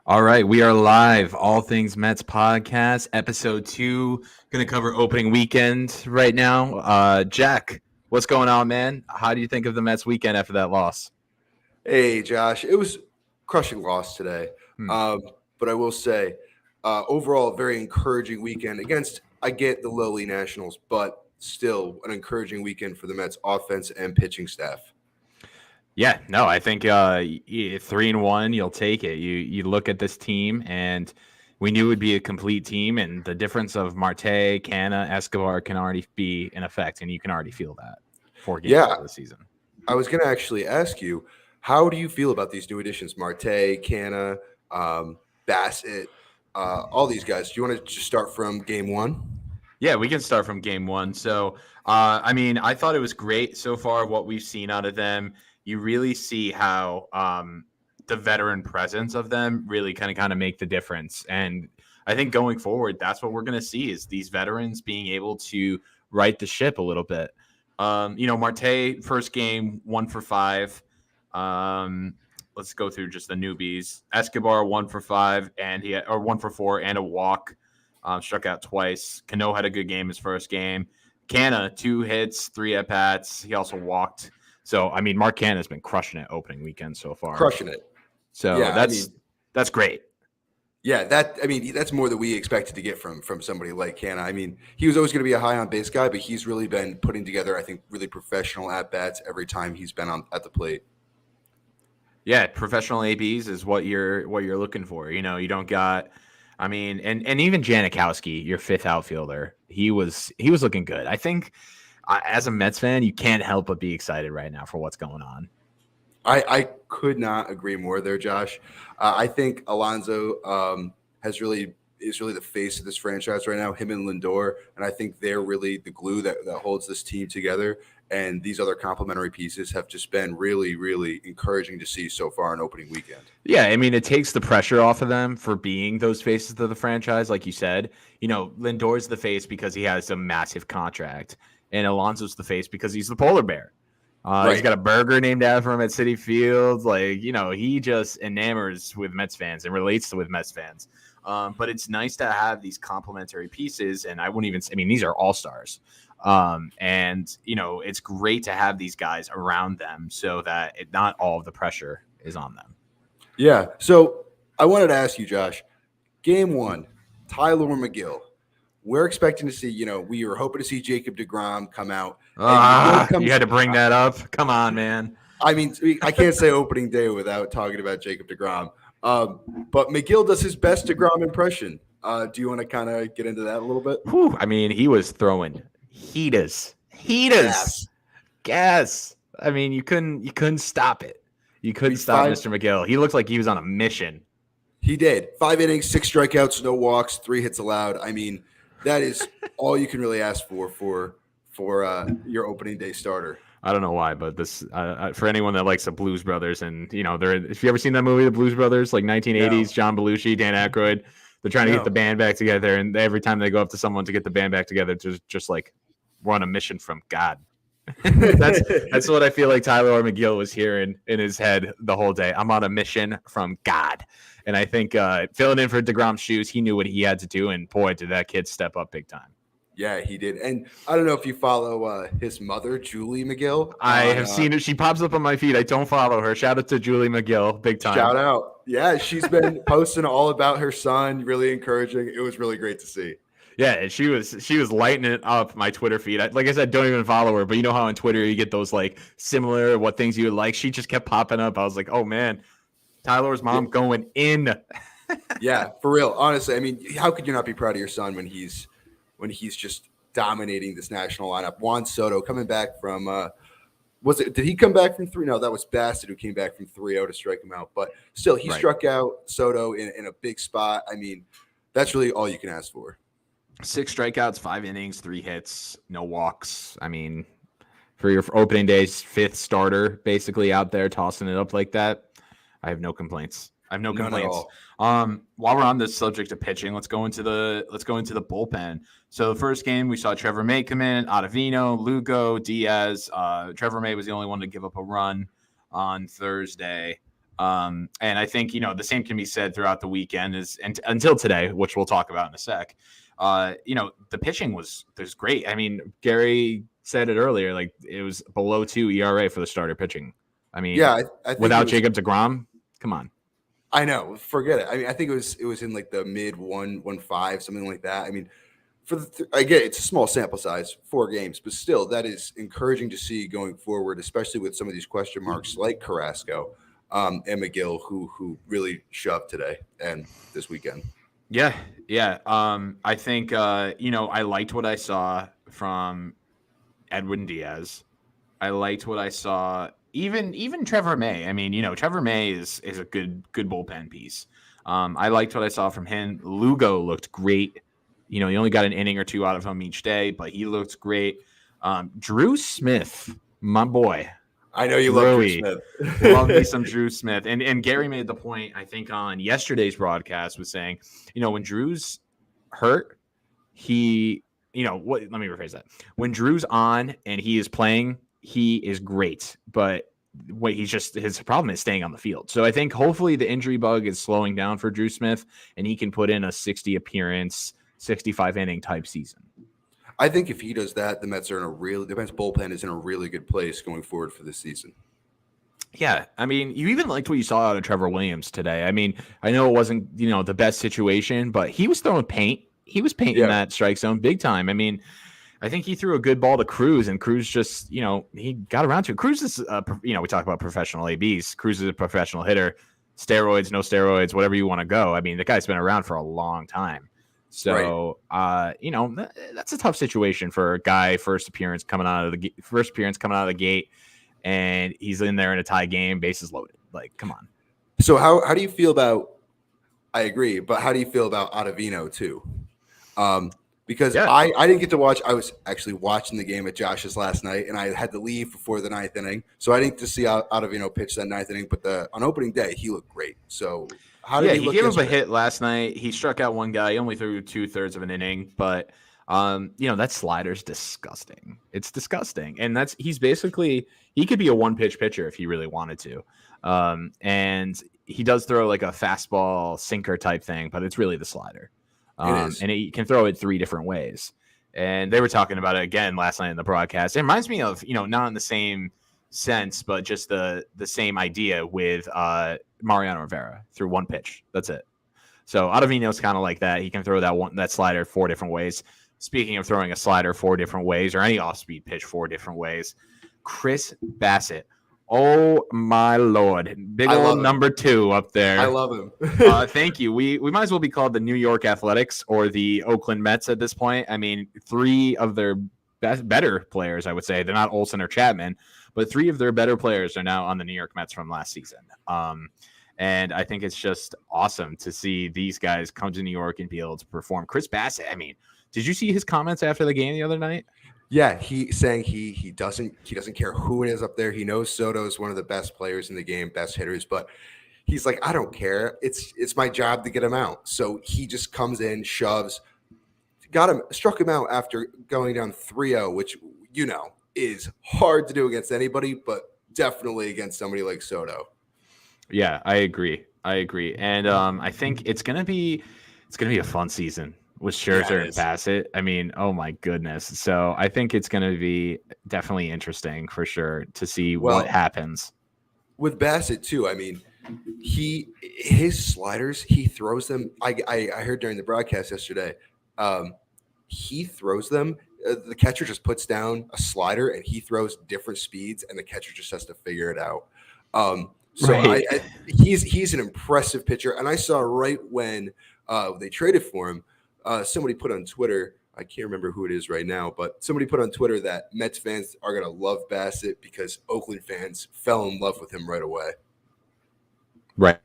All right, we are live. All Things Mets podcast, episode 2. Going to cover opening weekend right now. Jack, what's going on, man? How do you think of the Mets weekend after that loss? Hey, Josh. It was crushing loss today. Hmm. But I will say, overall, a very encouraging weekend against, I get the lowly Nationals, but still an encouraging weekend for the Mets offense and pitching staff. Yeah, no, I think 3-1, you'll take it. You look at this team, and we knew it would be a complete team, and the difference of Marte, Canna, Escobar can already be in effect, and you can already feel that 4 games Yeah, into the season. I was going to actually ask you, how do you feel about these new additions? Marte, Canna, Bassett, all these guys. Do you want to just start from game one? Yeah, we can start from game one. So, I thought it was great so far what we've seen out of them. You really see how the veteran presence of them really kind of make the difference. And I think going forward, that's what we're going to see is these veterans being able to right the ship a little bit. Marte, first game, 1 for 5. Let's go through just the newbies. Escobar, 1 for 5, and 1 for 4 and a walk. Struck out twice. Cano had a good game his first game. Canna, 2 hits, 3 at-bats. He also walked. So, Mark Canna's been crushing it opening weekend so far. Crushing it. So, yeah, that's great. Yeah, that's more than we expected to get from somebody like Canna. He was always going to be a high on base guy, but he's really been putting together, I think, really professional at-bats every time he's been at the plate. Yeah, professional ABs is what you're looking for. You don't got and even Janikowski, your fifth outfielder, he was looking good. I think as a Mets fan, you can't help but be excited right now for what's going on. I could not agree more there, Josh. I think Alonso is really the face of this franchise right now, him and Lindor, and I think they're really the glue that holds this team together. And these other complementary pieces have just been really, really encouraging to see so far on opening weekend. Yeah, it takes the pressure off of them for being those faces of the franchise, like you said. Lindor's the face because he has a massive contract, and Alonso's the face because he's the polar bear. Right. He's got a burger named after him at Citi Field. He just enamors with Mets fans and relates with Mets fans. But it's nice to have these complementary pieces, and I wouldn't even – these are all-stars. It's great to have these guys around them so that not all of the pressure is on them. Yeah. So I wanted to ask you, Josh, game one, Tylor Megill. We're expecting to see, we were hoping to see Jacob deGrom come out. You had to bring that up. Come on, man. I can't say opening day without talking about Jacob deGrom. But Megill does his best deGrom impression. Do you want to kind of get into that a little bit? Whew, he was throwing heaters, gas. You couldn't stop it. You couldn't stop Mr. Megill. He looked like he was on a mission. He did. 5 innings, 6 strikeouts, no walks, 3 hits allowed. That is all you can really ask for your opening day starter. I don't know why, but this for anyone that likes the Blues Brothers, and if you ever seen that movie, The Blues Brothers, like 1980s, no. John Belushi, Dan Aykroyd, they're trying to get the band back together, and every time they go up to someone to get the band back together, just like we're on a mission from God. that's what I feel like Tylor Megill was hearing in his head the whole day. I'm on a mission from God. And I think filling in for DeGrom's shoes, he knew what he had to do, and boy, did that kid step up big time. Yeah, he did. And I don't know if you follow his mother, Julie Megill. I have seen her. She pops up on my feed. I don't follow her. Shout out to Julie Megill, big time. Shout out. Yeah, she's been posting all about her son, really encouraging. It was really great to see. Yeah, and she was lighting it up my Twitter feed. Like I said, don't even follow her, but you know how on Twitter you get those like similar what things you would like. She just kept popping up. I was like, oh man, Tylor's mom going in. Yeah, for real. Honestly, how could you not be proud of your son when he's just dominating this national lineup? Juan Soto coming back from did he come back from 3? No, that was Bassett who came back from 3-0 to strike him out. But still, he struck out Soto in a big spot. That's really all you can ask for. 6 strikeouts, 5 innings, 3 hits, no walks. For your opening day's 5th starter, basically out there tossing it up like that, I have no complaints. None at all. While we're on the subject of pitching, let's go into the bullpen. So the first game, we saw Trevor May come in, Ottavino, Lugo, Diaz. Trevor May was the only one to give up a run on Thursday. And I think, the same can be said throughout the weekend and until today, which we'll talk about in a sec. The pitching was great. I mean, Gary said it earlier, like it was below 2 ERA for the starter pitching. I mean, yeah, I think without Jacob deGrom, come on. I know, forget it. I mean, I think it was in like the mid 1.15, something like that. I mean, again, it's a small sample size, 4 games, but still, that is encouraging to see going forward, especially with some of these question marks like Carrasco and McGill, who really shoved today and this weekend. Yeah. I think I liked what I saw from Edwin Diaz. I liked what I saw. Even Trevor May. I mean, Trevor May is a good bullpen piece. I liked what I saw from him. Lugo looked great. He only got an inning or 2 out of him each day, but he looked great. Drew Smith, my boy. I know you love Drew Smith. Love me some Drew Smith. And Gary made the point, I think, on yesterday's broadcast was saying, when Drew's hurt, let me rephrase that. When Drew's on and he is playing, he is great, but his problem is staying on the field. So I think hopefully the injury bug is slowing down for Drew Smith and he can put in a 60 appearance, 65 inning type season. I think if he does that, the Mets bullpen is in a really good place going forward for this season. Yeah. I mean, you even liked what you saw out of Trevor Williams today. I mean, I know it wasn't, the best situation, but he was throwing paint. He was painting that strike zone big time. I mean, I think he threw a good ball to Cruz, and Cruz just, he got around to it. Cruz is, we talk about professional ABs. Cruz is a professional hitter. Steroids, no steroids, whatever you want to go. I mean, the guy's been around for a long time. So, that's a tough situation for a guy first appearance coming out of the gate, and he's in there in a tie game, bases loaded. Like, come on. So how do you feel about? I agree, but how do you feel about Ottavino too? Because I didn't get to watch. I was actually watching the game at Josh's last night, and I had to leave before the 9th inning, so I didn't get to see Ottavino pitch that 9th inning. But on opening day, he looked great. So how did he look? He gave up a hit last night. He struck out one guy. He only threw 2/3 of an inning, but that slider's disgusting. It's disgusting, and he's basically he could be a 1-pitch pitcher if he really wanted to, and he does throw like a fastball sinker type thing, but it's really the slider. And he can throw it 3 different ways. And they were talking about it again last night in the broadcast. It reminds me of, not in the same sense, but just the same idea with Mariano Rivera through 1 pitch. That's it. So Ottavino's kind of like that. He can throw that slider 4 different ways. Speaking of throwing a slider 4 different ways or any off-speed pitch 4 different ways, Chris Bassitt. Oh my Lord. Big old number 2 up there. I love him. Thank you. We might as well be called the New York Athletics or the Oakland Mets at this point. I mean, 3 of their better players, I would say. They're not Olsen or Chapman, but 3 of their better players are now on the New York Mets from last season. And I think it's just awesome to see these guys come to New York and be able to perform. Chris Bassitt, I mean, did you see his comments after the game the other night? Yeah, he saying he doesn't care who it is up there. He knows Soto is one of the best players in the game, best hitters, but he's like, I don't care. It's my job to get him out. So he just comes in, shoves, struck him out after going down 3-0, which is hard to do against anybody, but definitely against somebody like Soto. Yeah, I agree. And I think it's gonna be a fun season with Scherzer and Bassitt. I mean, oh my goodness. So I think it's going to be definitely interesting for sure to see what happens. With Bassitt too, I mean, his sliders, he throws them. I heard during the broadcast yesterday, he throws them. The catcher just puts down a slider and he throws different speeds, and the catcher just has to figure it out. He's an impressive pitcher, and I saw right when they traded for him. Somebody put on Twitter, I can't remember who it is right now, but somebody put on Twitter that Mets fans are going to love Bassitt because Oakland fans fell in love with him right away. Right.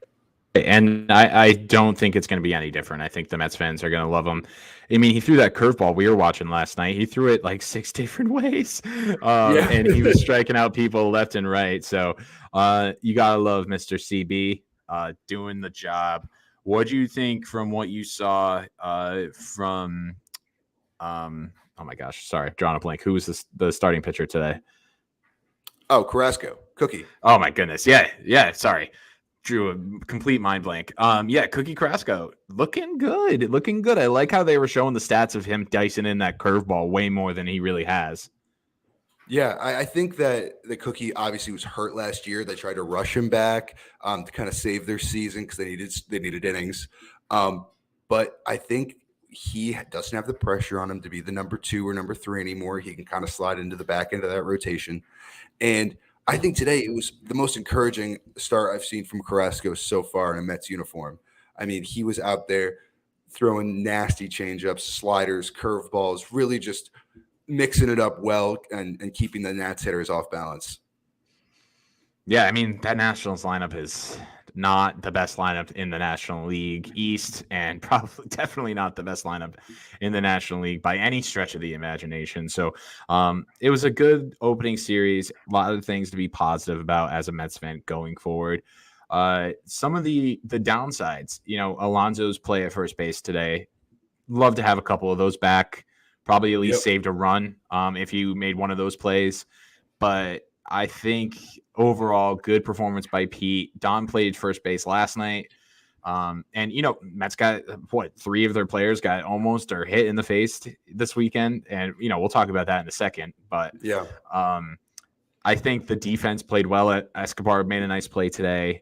And I don't think it's going to be any different. I think the Mets fans are going to love him. I mean, he threw that curveball we were watching last night. He threw it like 6 different ways, and he was striking out people left and right. So you got to love Mr. CB doing the job. What do you think from what you saw from oh my gosh, sorry, drawing a blank. Who was the starting pitcher today? Oh, Carrasco. Cookie. Oh my goodness. Yeah, sorry. drew a complete mind blank. Yeah, Cookie Carrasco looking good. I like how they were showing the stats of him dicing in that curveball way more than he really has. Yeah, I think that the Cookie obviously was hurt last year. They tried to rush him back to kind of save their season because they needed innings. But I think he doesn't have the pressure on him to be the number 2 or number 3 anymore. He can kind of slide into the back end of that rotation. And I think today it was the most encouraging start I've seen from Carrasco so far in a Mets uniform. I mean, he was out there throwing nasty changeups, sliders, curveballs, really just mixing it up well and keeping the Nats hitters off balance. Yeah, I mean, that Nationals lineup is not the best lineup in the National League East, and probably definitely not the best lineup in the National League by any stretch of the imagination. So it was a good opening series. A lot of things to be positive about as a Mets fan going forward. Some of the downsides, Alonso's play at first base today. Love to have a couple of those back. Probably at least saved a run if you made one of those plays. But I think overall, good performance by Pete. Don played first base last night. And, Mets got, 3 of their players got almost or hit in the face this weekend. And, we'll talk about that in a second. But yeah, I think the defense played well. Escobar made a nice play today.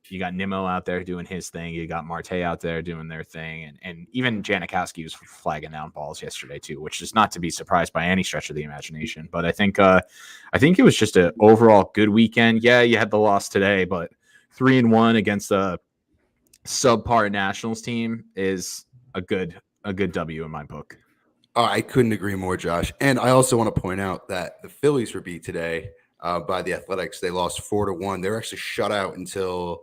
You got Nimmo out there doing his thing. You got Marte out there doing their thing. And even Janikowski was flagging down balls yesterday too, which is not to be surprised by any stretch of the imagination. But I think it was just an overall good weekend. Yeah, you had the loss today, but 3-1 against a subpar Nationals team is a good W in my book. Oh, I couldn't agree more, Josh. And I also want to point out that the Phillies were beat today by the Athletics. They lost 4-1. They were actually shut out until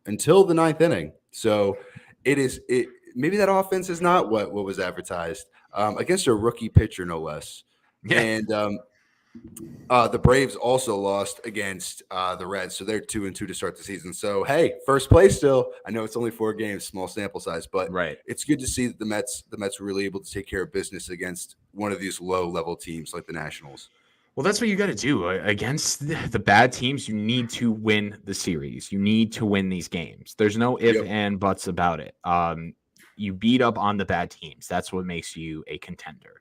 the 9th inning. So maybe that offense is not what was advertised against a rookie pitcher, no less. Yeah. And the Braves also lost against the Reds, so they're 2-2 to start the season. So hey, first place still. I know it's only 4 games, small sample size, but It's good to see that the Mets were really able to take care of business against one of these low-level teams like the Nationals. Well, that's what you got to do against the bad teams. You need to win the series. You need to win these games. There's no if and buts about it. You beat up on the bad teams. That's what makes you a contender.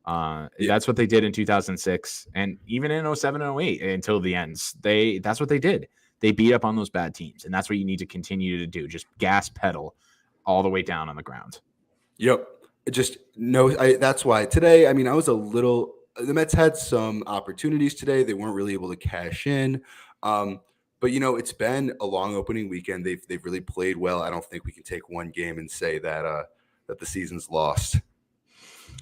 That's what they did in 2006 and even in 07 and 08 until the ends. That's what they did. They beat up on those bad teams, and that's what you need to continue to do. Just gas pedal all the way down on the ground. Yep. That's why today, I mean, the Mets had some opportunities today. They weren't really able to cash in. But it's been a long opening weekend. They've really played well. I don't think we can take one game and say that the season's lost.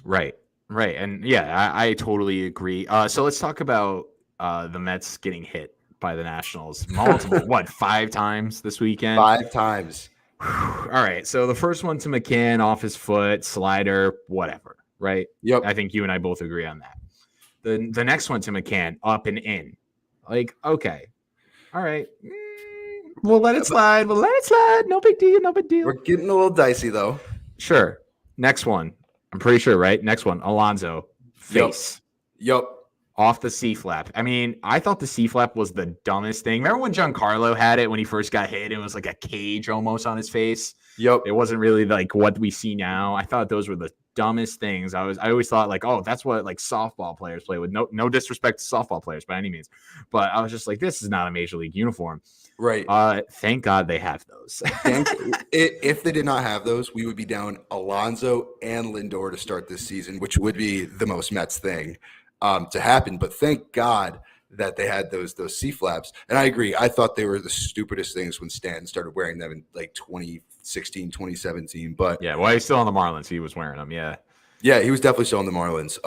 Right. And yeah, I totally agree. So let's talk about the Mets getting hit by the Nationals multiple, 5 times this weekend? 5 times. All right. So the first one to McCann off his foot, slider, whatever. Right. Yep. I think you and I both agree on that. The next one to McCann, up and in. Like, okay. All right. We'll let it slide. No big deal. We're getting a little dicey, though. Sure. Next one. I'm pretty sure, right? Next one. Alonso. Face. Yep. Off the C-flap. I mean, I thought the C-flap was the dumbest thing. Remember when Giancarlo had it when he first got hit? It was like a cage almost on his face. Yep. It wasn't really like what we see now. I thought those were the dumbest things. I always thought like, oh, that's what like softball players play with. No disrespect to softball players by any means, but I was just like, this is not a major league uniform. Right. Thank God they have those. If they did not have those, we would be down Alonso and Lindor to start this season, which would be the most Mets thing to happen. But thank God that they had those C-flaps. And I agree. I thought they were the stupidest things when Stanton started wearing them in like 2016, 2017. But yeah, well, he's still on the Marlins. He was wearing them. Yeah. Yeah, he was definitely still on the Marlins.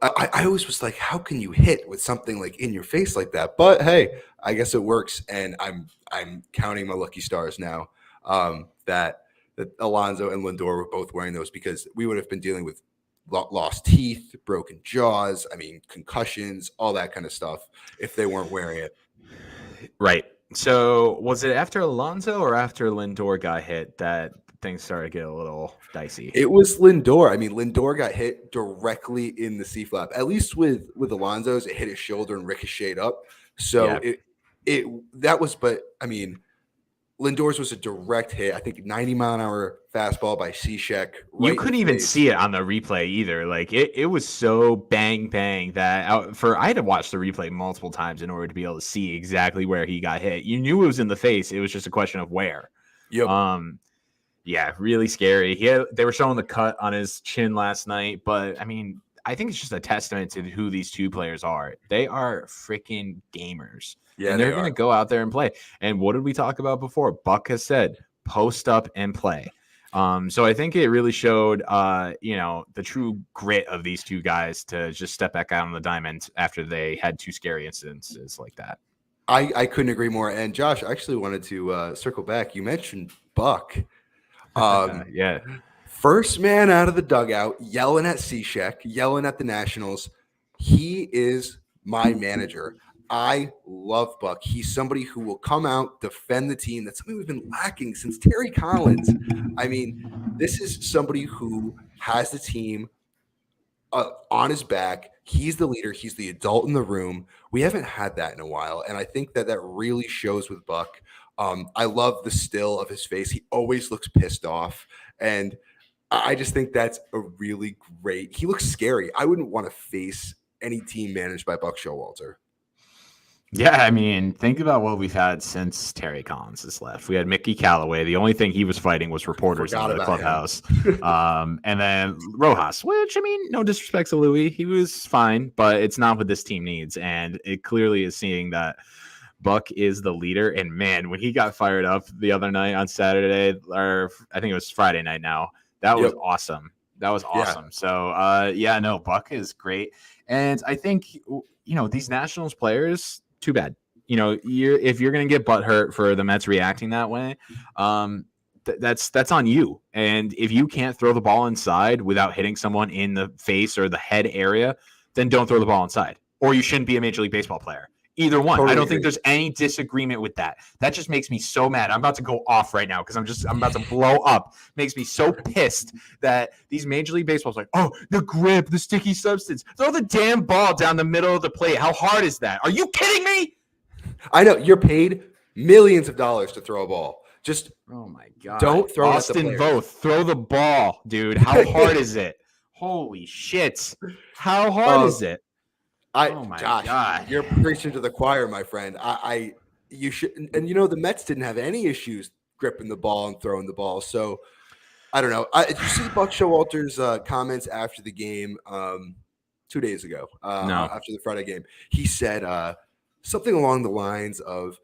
I always was like, how can you hit with something like in your face like that? But hey, I guess it works. And I'm counting my lucky stars now that Alonso and Lindor were both wearing those, because we would have been dealing with lost teeth, broken jaws, concussions, all that kind of stuff if they weren't wearing it. Right. So was it after Alonso or after Lindor got hit that things started to get a little dicey? It was Lindor. Lindor got hit directly in the C-flap. At least with Alonso's, it hit his shoulder and ricocheted up. So But I mean, Lindor's was a direct hit. I think 90-mile-an-hour fastball by Cishek. You couldn't even see it on the replay either. Like it was so bang bang that I had to watch the replay multiple times in order to be able to see exactly where he got hit. You knew it was in the face. It was just a question of where. Yep. Yeah, really scary. They were showing the cut on his chin last night, but I mean, I think it's just a testament to who these two players are. They are freaking gamers. Yeah, and they're going to go out there and play. And what did we talk about before? Buck has said, post up and play. So I think it really showed, the true grit of these two guys to just step back out on the diamond after they had two scary incidences like that. I couldn't agree more. And Josh, I actually wanted to circle back. You mentioned Buck. Yeah. First man out of the dugout, yelling at Cishek, yelling at the Nationals. He is my manager. I love Buck. He's somebody who will come out, defend the team. That's something we've been lacking since Terry Collins. I mean, this is somebody who has the team on his back. He's the leader. He's the adult in the room. We haven't had that in a while, and I think that really shows with Buck. I love the still of his face. He always looks pissed off, and I just think that's a really great. He looks scary. I wouldn't want to face any team managed by Buck Showalter. Yeah, I mean, think about what we've had since Terry Collins has left. We had Mickey Callaway. The only thing he was fighting was reporters in the clubhouse. And then Rojas, which, I mean, no disrespect to Louis. He was fine, but it's not what this team needs. And it clearly is seeing that Buck is the leader. And, man, when he got fired up the other night on Saturday, or I think it was Friday night now, that was awesome. That was awesome. Yeah. So, Buck is great. And I think, these Nationals players – too bad. If you're going to get butthurt for the Mets reacting that way, that's on you. And if you can't throw the ball inside without hitting someone in the face or the head area, then don't throw the ball inside. Or you shouldn't be a Major League Baseball player. Either one. Totally I don't think there's any disagreement with that. That just makes me so mad. I'm about to go off right now because I'm about to blow up. Makes me so pissed that these Major League Baseball's like, oh, the grip, the sticky substance. Throw the damn ball down the middle of the plate. How hard is that? Are you kidding me? I know. You're paid millions of dollars to throw a ball. Just oh my god. Don't throw Austin Voth. Throw the ball, dude. How hard is it? Holy shit. How hard is it? Oh my God. You're preaching to the choir, my friend. You should, and the Mets didn't have any issues gripping the ball and throwing the ball. So I don't know. Did you see Buck Showalter's comments after the game 2 days ago? No. After the Friday game, he said something along the lines of,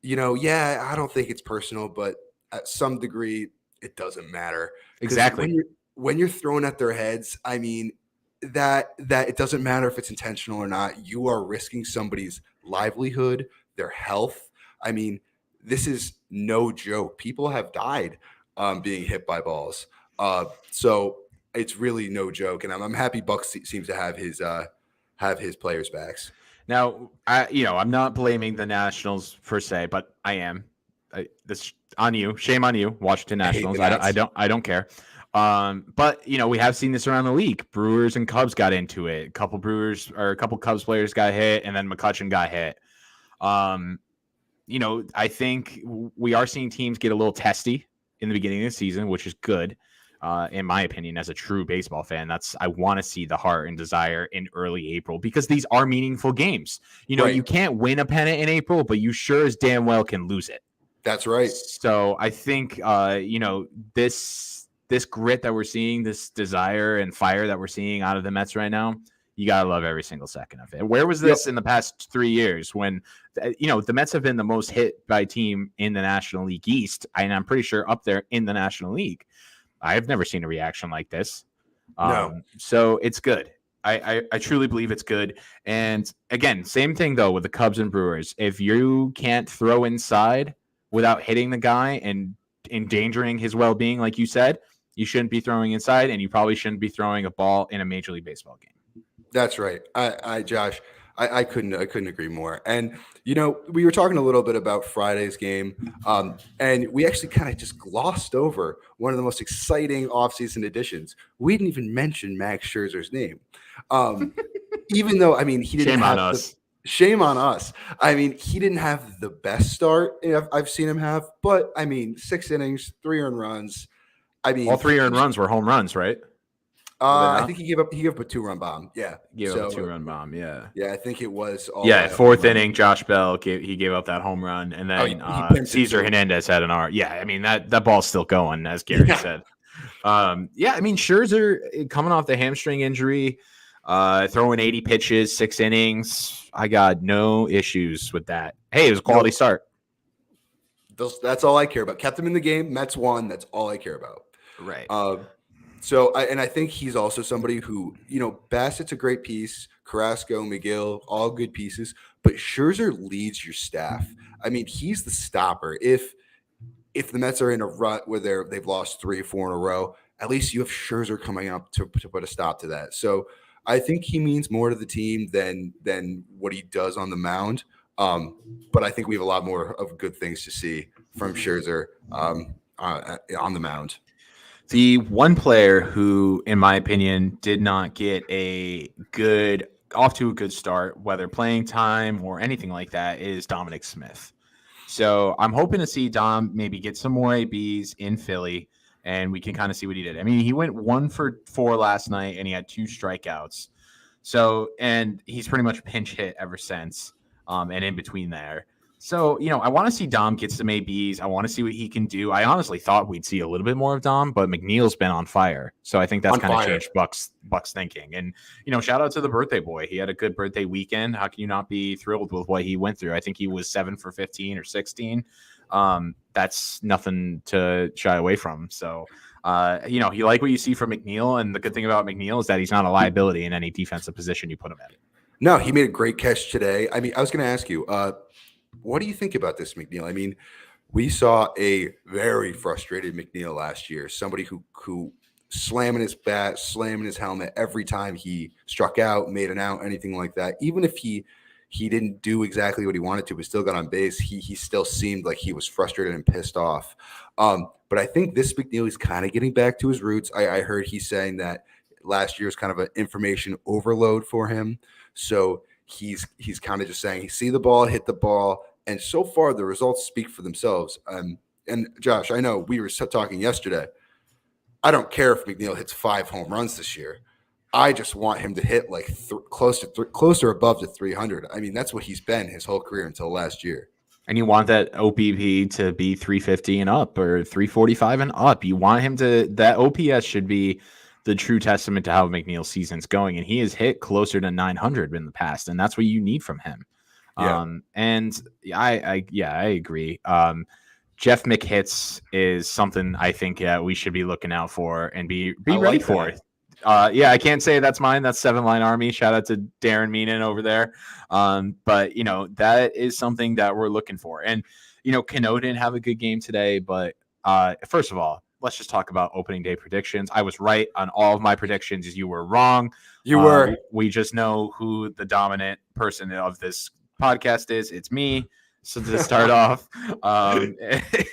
I don't think it's personal, but at some degree, it doesn't matter. Exactly. When you're throwing at their heads, I mean. That it doesn't matter if it's intentional or not. You are risking somebody's livelihood, their health. I mean, this is no joke. People have died being hit by balls. So it's really no joke. And I'm happy Buck seems to have his players' backs. Now, I'm not blaming the Nationals per se, but I am. This on you. Shame on you, Washington Nationals. I don't care. But we have seen this around the league. Brewers and Cubs got into it. A couple Cubs players got hit, and then McCutchen got hit. I think we are seeing teams get a little testy in the beginning of the season, which is good. In my opinion, as a true baseball fan, I want to see the heart and desire in early April because these are meaningful games. Right. You can't win a pennant in April, but you sure as damn well can lose it. That's right. So I think, this grit that we're seeing, this desire and fire that we're seeing out of the Mets right now, you got to love every single second of it. Where was this in the past 3 years when, the Mets have been the most hit by team in the National League East, and I'm pretty sure up there in the National League. I've never seen a reaction like this. No. So it's good. I truly believe it's good. And again, same thing, though, with the Cubs and Brewers. If you can't throw inside without hitting the guy and endangering his well-being, like you said, you shouldn't be throwing inside, and you probably shouldn't be throwing a ball in a Major League Baseball game. That's right. Josh, I couldn't agree more. And, we were talking a little bit about Friday's game, and we actually kind of just glossed over one of the most exciting offseason additions. We didn't even mention Max Scherzer's name. Even though, I mean, he didn't Shame have on us. Shame on us. I mean, he didn't have the best start I've seen him have, but I mean, 6 innings, 3 earned runs. I All mean, 3 earned runs were home runs, right? Were they I not? think he gave up a 2-run bomb. Yeah. He gave up a So 2 run bomb. Yeah. yeah, I think it was all Yeah, by a home fourth run. inning, Josh Bell gave up that home run, and Oh, then he pimped it Cesar too. Hernandez had an R. Yeah, I mean that ball's still going, as Gary Yeah. said. Yeah, I mean Scherzer coming off the hamstring injury, throwing 80 pitches, 6 innings. I got no issues with that. Hey, it was a quality start. That's all I care about. Kept him in the game. Mets won. That's all I care about. Right. So I think he's also somebody who, Bassett's a great piece. Carrasco, McGill, all good pieces. But Scherzer leads your staff. I mean, he's the stopper. If the Mets are in a rut where they've lost 3 or 4 in a row, at least you have Scherzer coming up to put a stop to that. So I think he means more to the team than what he does on the mound. But I think we have a lot more of good things to see from Scherzer on the mound. The one player who, in my opinion, did not get off to a good start, whether playing time or anything like that, is Dominic Smith. So I'm hoping to see Dom maybe get some more ABs in Philly, and we can kind of see what he did. I mean, he went 1 for 4 last night, and he had 2 strikeouts. So, and he's pretty much pinch hit ever since, and in between there. So, I want to see Dom get some ABs. I want to see what he can do. I honestly thought we'd see a little bit more of Dom, but McNeil's been on fire. So I think that's kind of changed Buck's thinking. And, shout out to the birthday boy. He had a good birthday weekend. How can you not be thrilled with what he went through? I think he was 7 for 15 or 16. That's nothing to shy away from. So, you like what you see from McNeil. And the good thing about McNeil is that he's not a liability in any defensive position you put him in. No, he made a great catch today. I mean, I was going to ask you, what do you think about this McNeil? I mean, we saw a very frustrated McNeil last year, somebody who slamming his bat, slamming his helmet every time he struck out, made an out, anything like that. Even if he didn't do exactly what he wanted to, but still got on base, he still seemed like he was frustrated and pissed off. But I think this McNeil is kind of getting back to his roots. I heard he's saying that last year was kind of an information overload for him. So he's kind of just saying, see the ball, hit the ball. And so far, the results speak for themselves. And Josh, I know we were talking yesterday. I don't care if McNeil hits 5 home runs this year. I just want him to hit like closer above to 300. I mean, that's what he's been his whole career until last year. And you want that OPP to be 350 and up or 345 and up. You want him to – that OPS should be the true testament to how McNeil's season's going. And he has hit closer to 900 in the past, and that's what you need from him. Yeah. And I agree. Jeff McHits is something I think we should be looking out for and be ready for it. I can't say that's mine. That's 7-Line Army. Shout out to Darren Meenan over there. But that is something that we're looking for. And Cano didn't have a good game today, but first of all, let's just talk about opening day predictions. I was right on all of my predictions. You were wrong. You were. We just know who the dominant person of this podcast is. It's me. So to start off,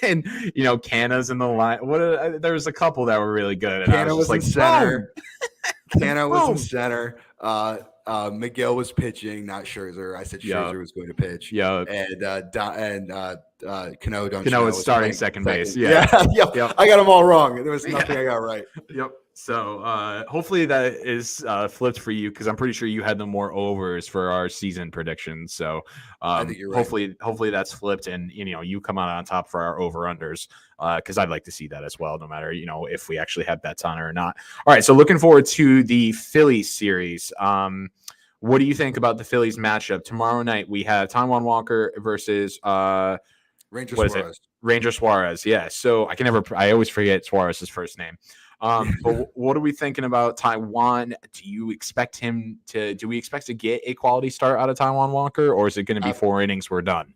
and Canna's in the line. There was a couple that were really good. And Canna was in center. Canna was in Boom. center. Miguel was pitching, not Scherzer. I said Scherzer was going to pitch. Yeah. And Cano was starting second base. Yeah. Yep. I got them all wrong. There was nothing I got right. Yep. So hopefully that is flipped for you, because I'm pretty sure you had the more overs for our season predictions. So I think you're right. hopefully that's flipped, and you come out on top for our over unders, because I'd like to see that as well, no matter if we actually have bets on it or not. All right, so looking forward to the Phillies series. What do you think about the Phillies matchup tomorrow night? We have Taijuan Walker versus Ranger Suarez. Yeah. So I always forget Suarez's first name. But what are we thinking about Taijuan? Do we expect to get a quality start out of Taijuan Walker, or is it going to be 4 innings? We're done.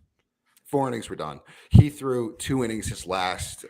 4 innings. We're done. He threw 2 innings his last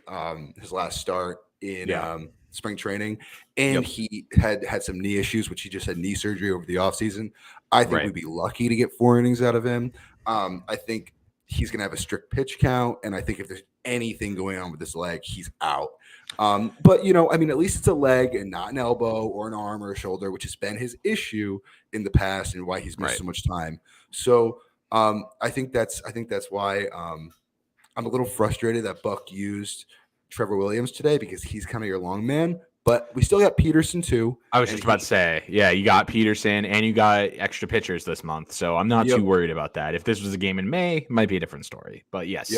start in spring training, and he had some knee issues, which he just had knee surgery over the offseason. I think we'd be lucky to get 4 innings out of him. I think he's going to have a strict pitch count, and I think anything going on with this leg, he's out. But I mean, at least it's a leg and not an elbow or an arm or a shoulder, which has been his issue in the past and why he's missed so much time. So I think that's why I'm a little frustrated that Buck used Trevor Williams today, because he's kind of your long man. But we still got Peterson too. I was just about to say, yeah, you got Peterson and you got extra pitchers this month, so I'm not too worried about that. If this was a game in May, it might be a different story. But yes,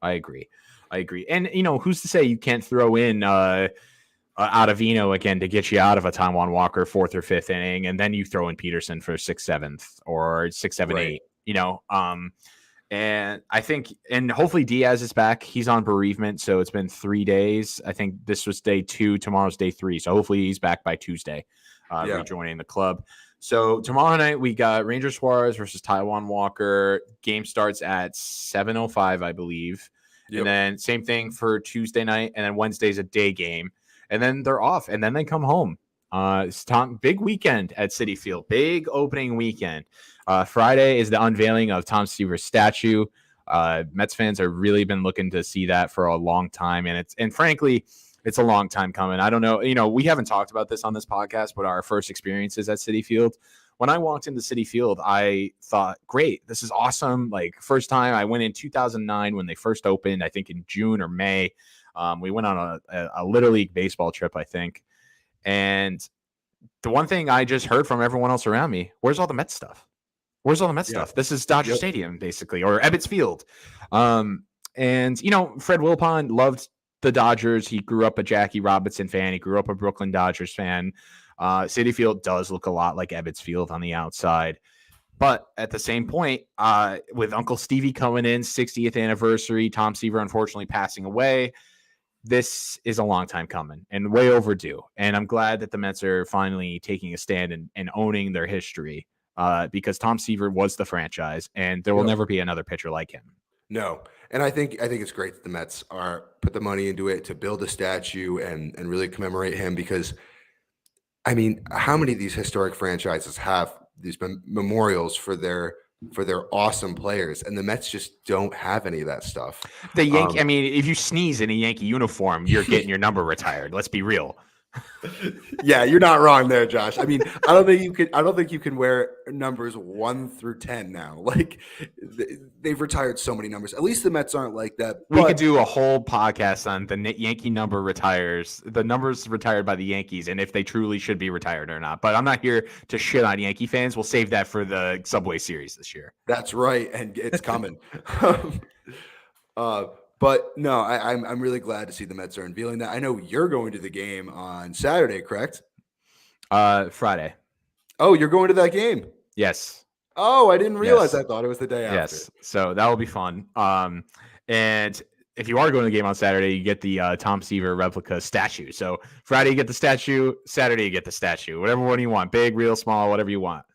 I agree. And who's to say you can't throw in Ottavino again to get you out of a Taijuan Walker 4th or 5th inning, and then you throw in Peterson for 6th, 7th, or 6, 7, 8. And I think, and hopefully Diaz is back. He's on bereavement, so it's been 3 days. I think this was day 2. Tomorrow's day 3. So hopefully he's back by Tuesday, rejoining the club. So tomorrow night we got Ranger Suarez versus Taijuan Walker. Game starts at 7:05, I believe. Yep. And then same thing for Tuesday night. And then Wednesday's a day game. And then they're off. And then they come home. It's big weekend at Citi Field. Big opening weekend. Friday is the unveiling of Tom Seaver's statue. Mets fans have really been looking to see that for a long time. And frankly, it's a long time coming. I don't know. We haven't talked about this on this podcast, but our first experiences at Citi Field. When I walked into Citi Field, I thought, great, this is awesome. Like, first time I went in 2009 when they first opened, I think in June or May. We went on a Little League baseball trip, I think. And the one thing I just heard from everyone else around me, where's all the Mets stuff? Where's all the Mets stuff? This is Dodger Stadium, basically, or Ebbets Field. And, Fred Wilpon loved the Dodgers. He grew up a Jackie Robinson fan. He grew up a Brooklyn Dodgers fan. Citi Field does look a lot like Ebbets Field on the outside. But at the same point, with Uncle Stevie coming in, 60th anniversary, Tom Seaver unfortunately passing away, this is a long time coming and way overdue. And I'm glad that the Mets are finally taking a stand and owning their history, because Tom Seaver was the franchise, and there will never be another pitcher like him. No. And I think it's great that the Mets put the money into it to build a statue and really commemorate him, because, I mean, how many of these historic franchises have these memorials for their awesome players, and the Mets just don't have any of that stuff. The Yankee, I mean, if you sneeze in a Yankee uniform, you're getting your number retired. Let's be real. Yeah, you're not wrong there, Josh. I mean, I don't think you can wear numbers 1 through 10 now. Like, they've retired so many numbers. At least the Mets aren't like that. We could do a whole podcast on the Yankee number retires, the numbers retired by the Yankees, and if they truly should be retired or not. But I'm not here to shit on Yankee fans. We'll save that for the Subway Series this year. That's right, and it's coming. But no, I'm really glad to see the Mets are unveiling that. I know you're going to the game on Saturday, correct? Friday. Oh, you're going to that game? Yes. Oh, I didn't realize. Yes. I thought it was the day after. Yes. So that will be fun. And if you are going to the game on Saturday, you get the Tom Seaver replica statue. So Friday you get the statue, Saturday you get the statue. Whatever one you want, big, real, small, whatever you want.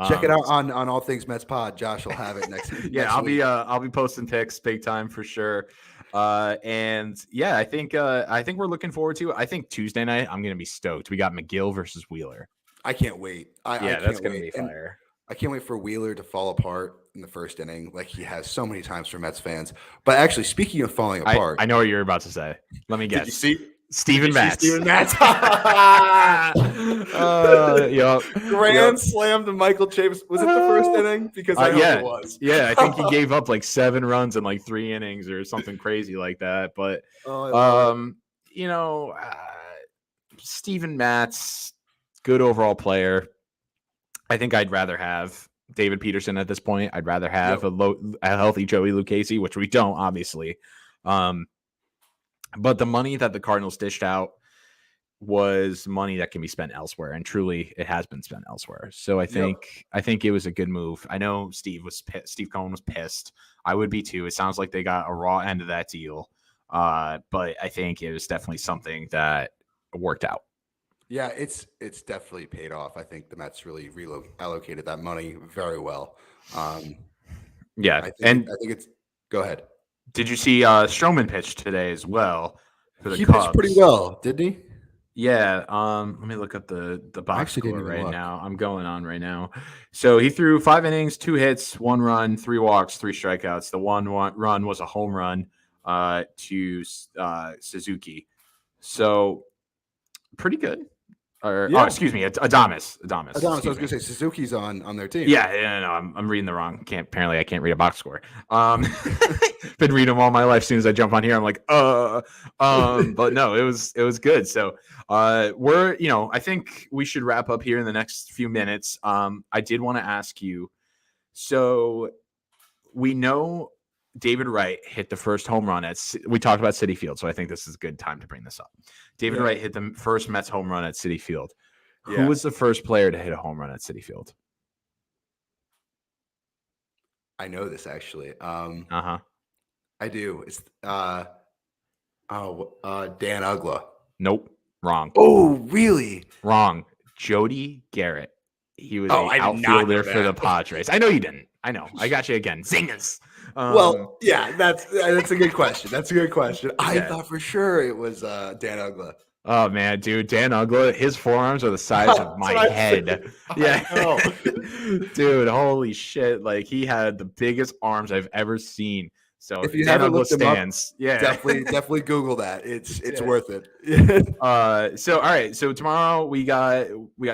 Check it out on All Things Mets Pod. Josh will have it next. Yeah, next I'll be posting pics big time for sure. And yeah, I think we're looking forward to it. I think Tuesday night I'm gonna be stoked. We got McGill versus Wheeler. I can't wait. That's gonna be fire. I can't wait for Wheeler to fall apart in the first inning, like he has so many times for Mets fans. But actually, speaking of falling apart, I know what you're about to say. Let me guess. Did you see Steven Matz? Steven Matz. Grand slam to Michael Chavis. Was it the first inning? Because I hope it was. Yeah, I think he gave up like 7 runs in like 3 innings or something crazy like that. But Steven Matz, good overall player. I think I'd rather have David Peterson at this point. I'd rather have a healthy Joey Lucchesi, which we don't, obviously. But the money that the Cardinals dished out was money that can be spent elsewhere, and truly, it has been spent elsewhere. So I think it was a good move. I know Steve Cohen was pissed. I would be too. It sounds like they got a raw end of that deal, but I think it was definitely something that worked out. Yeah, it's definitely paid off. I think the Mets really allocated that money very well. I think it's. Go ahead. Did you see Stroman pitch today as well for the Cubs? He pitched pretty well, didn't he? Yeah. Let me look up the box score right now. I'm going on right now. So he threw 5 innings, 2 hits, 1 run, 3 walks, 3 strikeouts. The one run was a home run. to Suzuki. So pretty good. Or excuse me, Adames. I was going to say Suzuki's on their team. Yeah, no, I'm reading the wrong. Apparently, I can't read a box score. Been reading them all my life. As soon as I jump on here, I'm like, but no, it was good. So, I think we should wrap up here in the next few minutes. I did want to ask you. So, we know David Wright hit the first home run we talked about Citi Field, so I think this is a good time to bring this up. David Wright hit the first Mets home run at Citi Field. Who was the first player to hit a home run at Citi Field? I know this actually. I do. It's Dan Uggla. Nope. Wrong. Oh, really? Wrong. Jody Garrett. He was an outfielder for the Padres. I know you didn't. I know. I got you again. Zingers. Well, yeah, that's a good question. That's a good question. I thought for sure it was Dan Uggla. Oh man, dude, Dan Uggla, his forearms are the size of my head. Yeah, dude, holy shit! Like he had the biggest arms I've ever seen. So if you Dan haven't Uggla looked him stands. up, definitely Google that. It's worth it. So all right, so tomorrow we got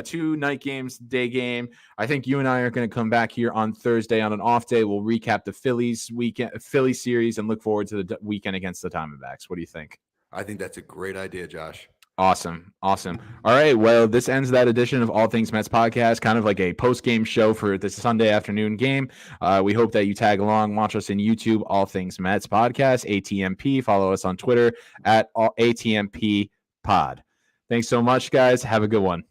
2 night games, day game. I think you and I are going to come back here on Thursday on an off day. We'll recap the Philly series and look forward to the weekend against the Diamondbacks. What do you think? I think that's a great idea, Josh. Awesome. All right. Well, this ends that edition of All Things Mets podcast, kind of like a post-game show for this Sunday afternoon game. We hope that you tag along, watch us in YouTube, All Things Mets podcast, ATMP. Follow us on Twitter at ATMP Pod. Thanks so much, guys. Have a good one.